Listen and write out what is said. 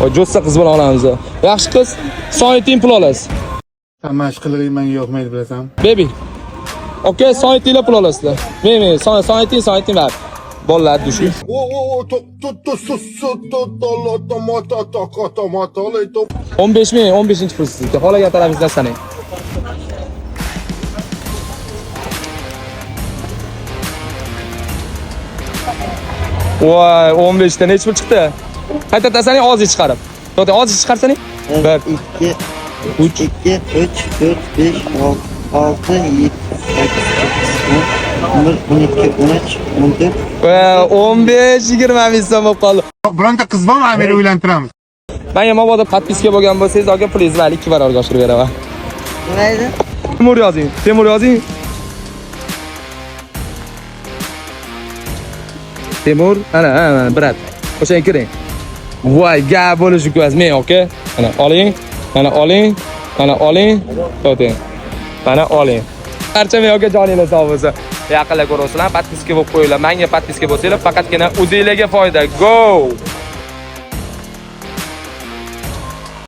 Voy, jo'ssa qiz bilan olamiz. Yaxshi qiz, soating pul olasiz. Mashq qilg'ing menga yoqmaydi bilasan. Baby. Okay, soatinglar pul olasizlar. Men soating var. Bolalar dushi. 15-chi pul sizga. Xolaga tarafingizdan sanang. Voy, 15 ta necha pul chiqdi? Qayta tasaning oziy chiqarib. To'g'ri, oziy chiqarsaning? 1 2 3 4 5 6 7 8 9 10 11 12 13 14 15-20 ming so'm bo'lib qoldi. Bironta qiz bormi? Amir uylantiramiz. Menga mabodo podpiska bo'lgan bo'lsangiz, aka pulingizni 2 barobarga oshirib beraman. nima edi? Temur yozing. Temur, ana, brat. O'shaga kiring. Voy, gap bo'lishi kerak men, aka. Mana oling. To'ting. Mana oling. Barcha men yo'q joninglar sog' bo'lsin. Yaqinlar ko'rasizlar, podpiska bo'lib qo'yinglar. Menga podpiska bo'lsanglar, faqatgina o'zingizlarga foyda. Go!